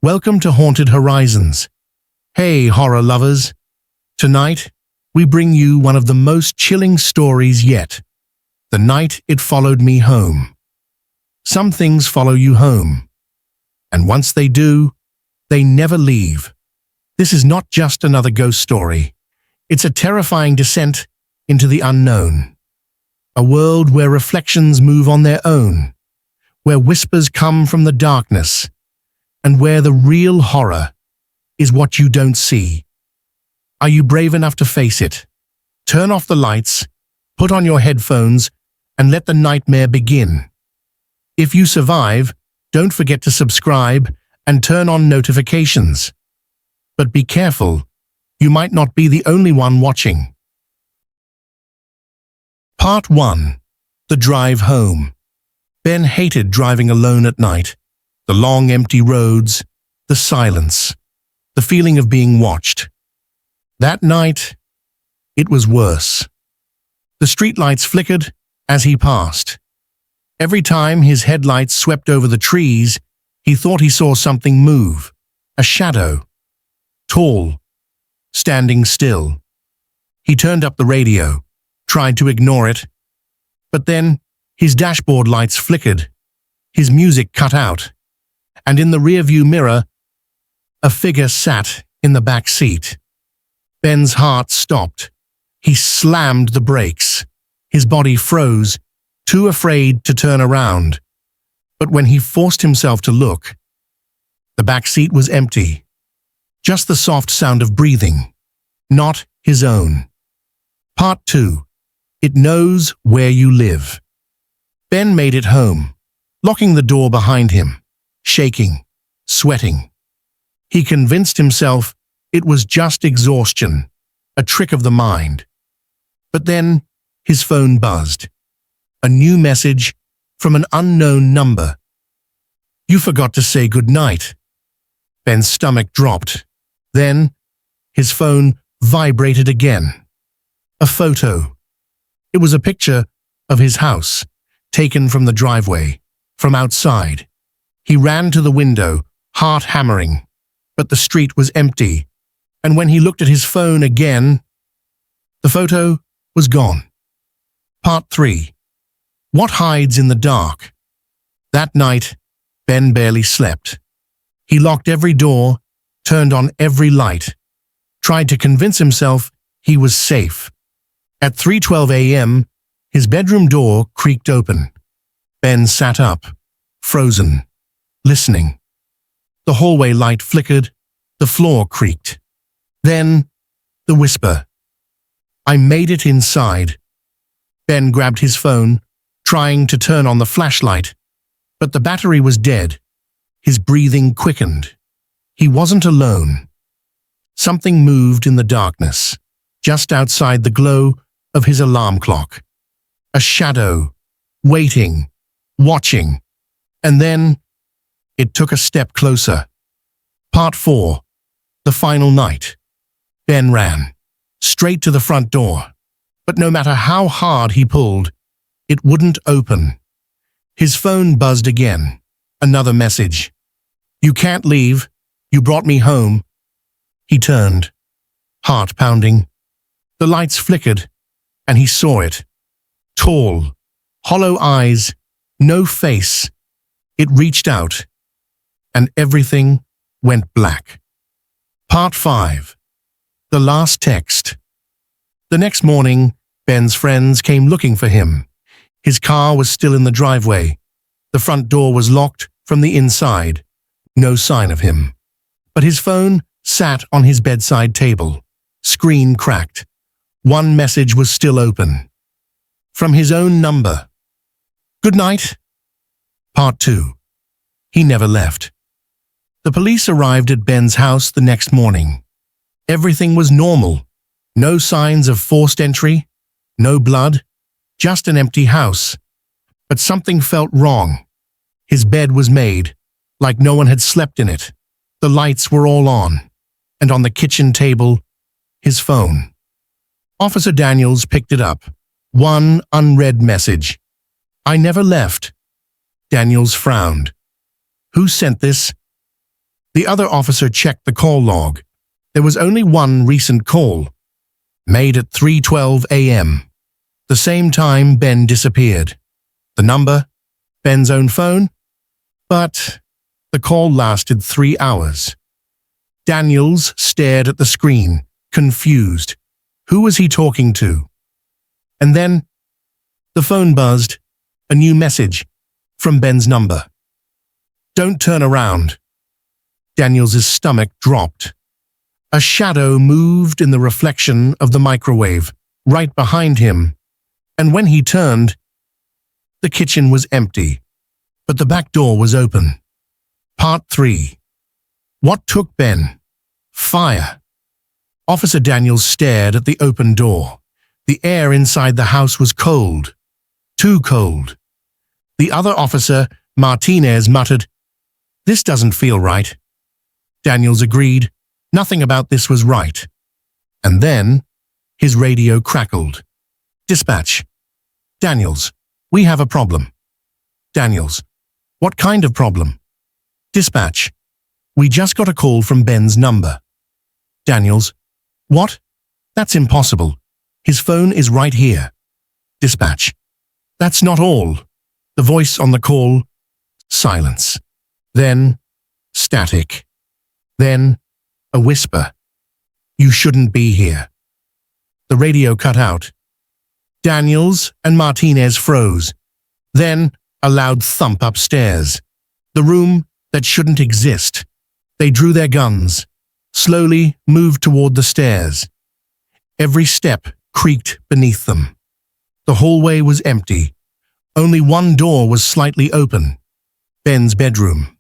Welcome to Haunted Horizons. Hey, horror lovers. Tonight, we bring you one of the most chilling stories yet. The night it followed me home. Some things follow you home. And once they do, they never leave. This is not just another ghost story. It's a terrifying descent into the unknown. A world where reflections move on their own, where whispers come from the darkness, and where the real horror is what you don't see. Are you brave enough to face it? Turn off the lights, put on your headphones, and let the nightmare begin. If you survive, don't forget to subscribe and turn on notifications. But be careful, you might not be the only one watching. Part 1. The Drive Home. Ben hated driving alone at night. The long empty roads, the silence, the feeling of being watched. That night, it was worse. The streetlights flickered as he passed. Every time his headlights swept over the trees, he thought he saw something move, a shadow, tall, standing still. He turned up the radio, tried to ignore it, but then his dashboard lights flickered, his music cut out, and in the rearview mirror, a figure sat in the back seat. Ben's heart stopped. He slammed the brakes. His body froze, too afraid to turn around. But when he forced himself to look, the back seat was empty. Just the soft sound of breathing, not his own. Part 2. It knows where you live. Ben made it home, locking the door behind him, shaking, sweating. He convinced himself it was just exhaustion, a trick of the mind. But then his phone buzzed. A new message from an unknown number. You forgot to say goodnight. Ben's stomach dropped. Then his phone vibrated again. A photo. It was a picture of his house, taken from the driveway, from outside. He ran to the window, heart hammering, but the street was empty, and when he looked at his phone again, the photo was gone. Part 3. What hides in the dark? That night, Ben barely slept. He locked every door, turned on every light, tried to convince himself he was safe. At 3:12 a.m., his bedroom door creaked open. Ben sat up, frozen, listening. The hallway light flickered, the floor creaked. Then, the whisper. I made it inside. Ben grabbed his phone, trying to turn on the flashlight, but the battery was dead. His breathing quickened. He wasn't alone. Something moved in the darkness, just outside the glow of his alarm clock. A shadow, waiting, watching, and then it took a step closer. Part 4. The Final Night. Ben ran, straight to the front door, but no matter how hard he pulled, it wouldn't open. His phone buzzed again. Another message. You can't leave. You brought me home. He turned, heart pounding. The lights flickered, and he saw it. Tall, hollow eyes, no face. It reached out, and everything went black. Part 5. The Last Text. The next morning, Ben's friends came looking for him. His car was still in the driveway. The front door was locked from the inside. No sign of him. But his phone sat on his bedside table. Screen cracked. One message was still open. From his own number. Good night. Part 2. He never left. The police arrived at Ben's house the next morning. Everything was normal. No signs of forced entry, no blood, just an empty house. But something felt wrong. His bed was made, like no one had slept in it. The lights were all on, and on the kitchen table, his phone. Officer Daniels picked it up. One unread message. I never left. Daniels frowned. Who sent this? The other officer checked the call log. There was only one recent call, made at 3:12 a.m. The same time Ben disappeared. The number? Ben's own phone? But the call lasted 3 hours. Daniels stared at the screen, confused. Who was he talking to? And then the phone buzzed. A new message from Ben's number. Don't turn around. Daniels's stomach dropped. A shadow moved in the reflection of the microwave, right behind him, and when he turned, the kitchen was empty, but the back door was open. Part 3. What took Ben? Fire. Officer Daniels stared at the open door. The air inside the house was cold. Too cold. The other officer, Martinez, muttered, "This doesn't feel right." Daniels agreed. Nothing about this was right. And then his radio crackled. "Dispatch. Daniels, we have a problem." Daniels, "What kind of problem?" Dispatch, "We just got a call from Ben's number." Daniels, "What? That's impossible. His phone is right here." Dispatch, "That's not all." The voice on the call, silence. Then static. Then a whisper. "You shouldn't be here." The radio cut out. Daniels and Martinez froze. Then a loud thump upstairs. The room that shouldn't exist. They drew their guns, slowly moved toward the stairs. Every step creaked beneath them. The hallway was empty. Only one door was slightly open. Ben's bedroom.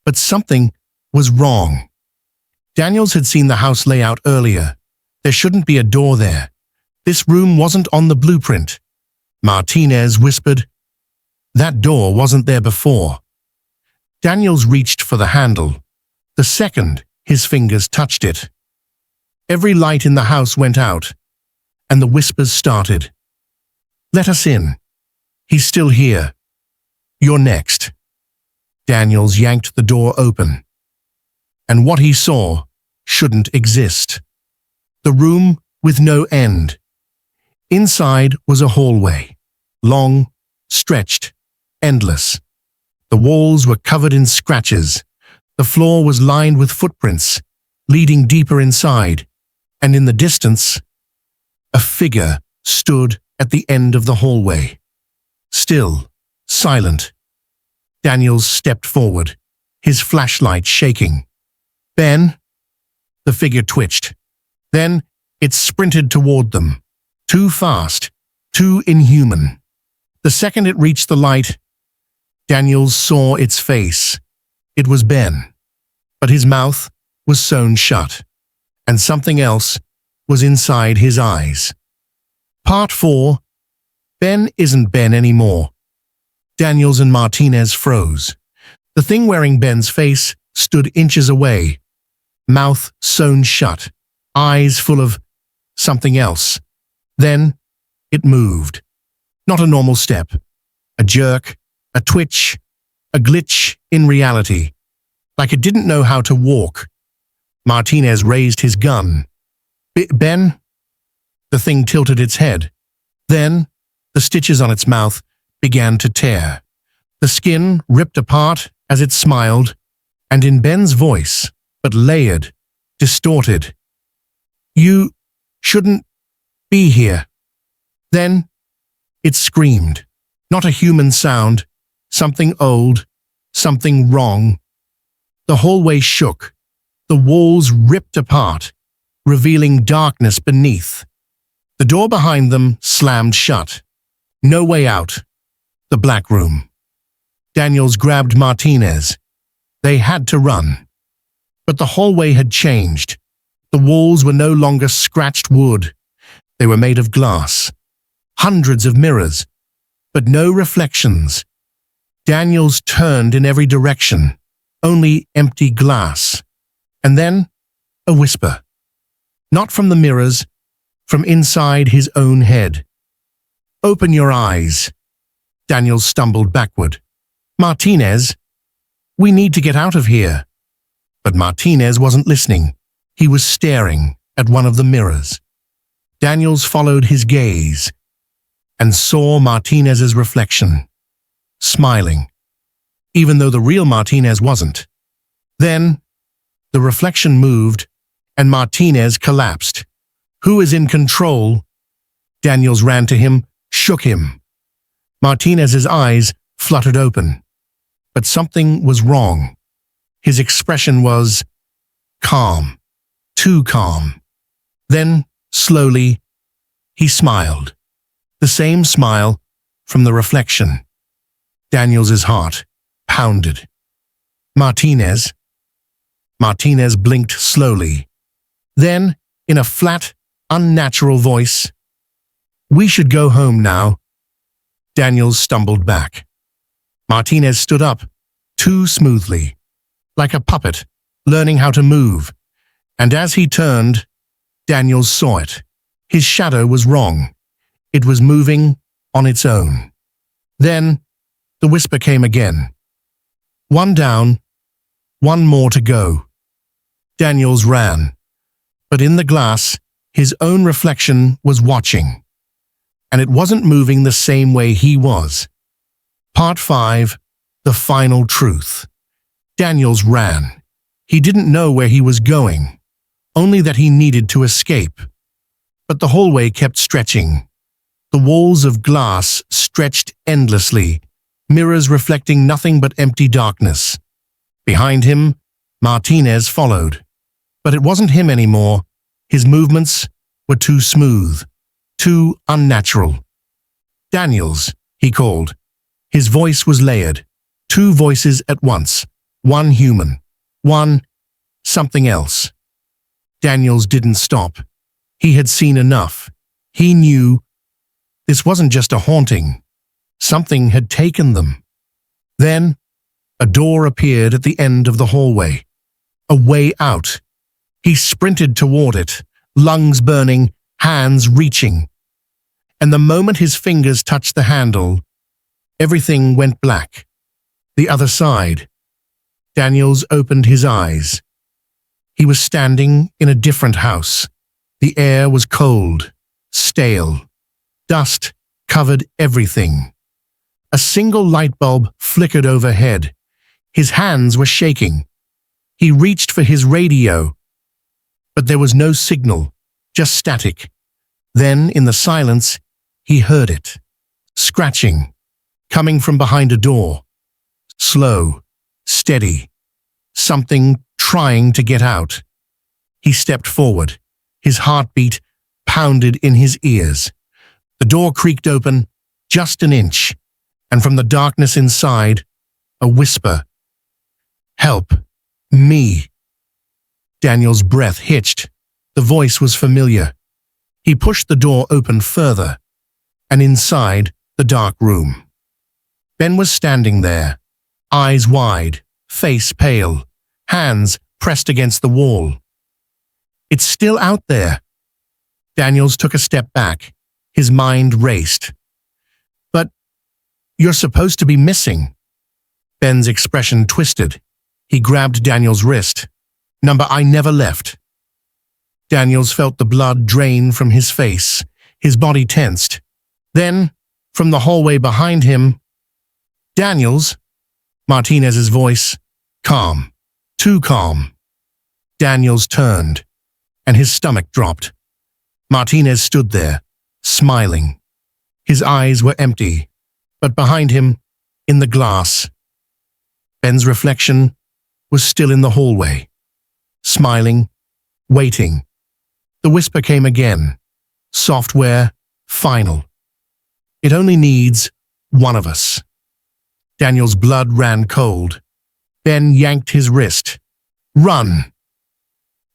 But something was wrong. Daniels had seen the house layout earlier. There shouldn't be a door there. This room wasn't on the blueprint. Martinez whispered, "That door wasn't there before." Daniels reached for the handle. The second his fingers touched it, every light in the house went out, and the whispers started. "Let us in. He's still here. You're next." Daniels yanked the door open. And what he saw shouldn't exist. The room with no end. Inside was a hallway, long, stretched, endless. The walls were covered in scratches. The floor was lined with footprints, leading deeper inside, and in the distance, a figure stood at the end of the hallway. Still, silent. Daniels stepped forward, his flashlight shaking. "Ben?" The figure twitched. Then it sprinted toward them. Too fast, too inhuman. The second it reached the light, Daniels saw its face. It was Ben, but his mouth was sewn shut, and something else was inside his eyes. Part 4. Ben isn't Ben anymore. Daniels and Martinez froze. The thing wearing Ben's face stood inches away, mouth sewn shut, eyes full of something else. Then it moved. Not a normal step. A jerk, a twitch, a glitch in reality. Like it didn't know how to walk. Martinez raised his gun. "Ben?" The thing tilted its head. Then the stitches on its mouth began to tear. The skin ripped apart as it smiled, and in Ben's voice, but layered, distorted, "You shouldn't be here." Then it screamed. Not a human sound, something old, something wrong. The hallway shook. The walls ripped apart, revealing darkness beneath. The door behind them slammed shut. No way out. The black room. Daniels grabbed Martinez. They had to run. But the hallway had changed. The walls were no longer scratched wood. They were made of glass. Hundreds of mirrors, but no reflections. Daniels turned in every direction. Only empty glass. And then a whisper. Not from the mirrors, from inside his own head. "Open your eyes." Daniels stumbled backward. "Martinez, we need to get out of here." But Martinez wasn't listening. He was staring at one of the mirrors. Daniels followed his gaze and saw Martinez's reflection, smiling, even though the real Martinez wasn't. Then, the reflection moved and Martinez collapsed. "Who is in control?" Daniels ran to him, shook him. Martinez's eyes fluttered open, but something was wrong. His expression was calm, too calm. Then, slowly, he smiled. The same smile from the reflection. Daniels's heart pounded. Martinez. Martinez blinked slowly. Then, in a flat, unnatural voice, "We should go home now." Daniels stumbled back. Martinez stood up, too smoothly, like a puppet, learning how to move. And as he turned, Daniels saw it. His shadow was wrong. It was moving on its own. Then, the whisper came again. "One down, one more to go." Daniels ran, but in the glass, his own reflection was watching, and it wasn't moving the same way he was. Part 5, The Final Truth. Daniels ran. He didn't know where he was going, only that he needed to escape. But the hallway kept stretching. The walls of glass stretched endlessly, mirrors reflecting nothing but empty darkness. Behind him, Martinez followed. But it wasn't him anymore. His movements were too smooth, too unnatural. "Daniels," he called. His voice was layered. Two voices at once. One human. One something else. Daniels didn't stop. He had seen enough. He knew this wasn't just a haunting. Something had taken them. Then, a door appeared at the end of the hallway. A way out. He sprinted toward it, lungs burning, hands reaching. And the moment his fingers touched the handle, everything went black. The other side. Daniels opened his eyes. He was standing in a different house. The air was cold, stale. Dust covered everything. A single light bulb flickered overhead. His hands were shaking. He reached for his radio, but there was no signal, just static. Then, in the silence, he heard it. Scratching, coming from behind a door. Slow, steady. Something trying to get out. He stepped forward. His heartbeat pounded in his ears. The door creaked open just an inch, and from the darkness inside, a whisper. "Help. Me." Daniel's breath hitched. The voice was familiar. He pushed the door open further, and inside the dark room. Ben was standing there, eyes wide, face pale, hands pressed against the wall. "It's still out there." Daniels took a step back. His mind raced. "But you're supposed to be missing." Ben's expression twisted. He grabbed Daniel's wrist. "Number, I never left." Daniels felt the blood drain from his face. His body tensed. Then, from the hallway behind him, "Daniels?" Martinez's voice, calm, too calm. Daniels turned, and his stomach dropped. Martinez stood there, smiling. His eyes were empty, but behind him, in the glass, Ben's reflection was still in the hallway, smiling, waiting. The whisper came again, software, final. "It only needs one of us." Daniel's blood ran cold. Ben yanked his wrist. "Run!"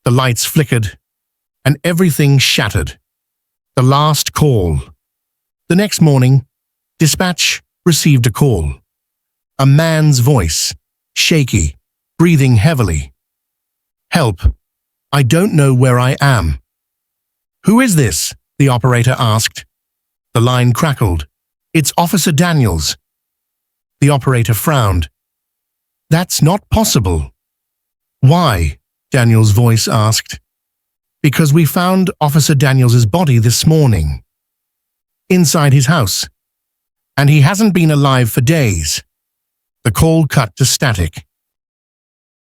The lights flickered, and everything shattered. The last call. The next morning, dispatch received a call. A man's voice, shaky, breathing heavily. "Help. I don't know where I am." "Who is this?" the operator asked. The line crackled. "It's Officer Daniels." The operator frowned. "That's not possible." Why? Daniel's voice asked. Because we found Officer Daniels' body this morning. Inside his house. And he hasn't been alive for days. The call cut to static.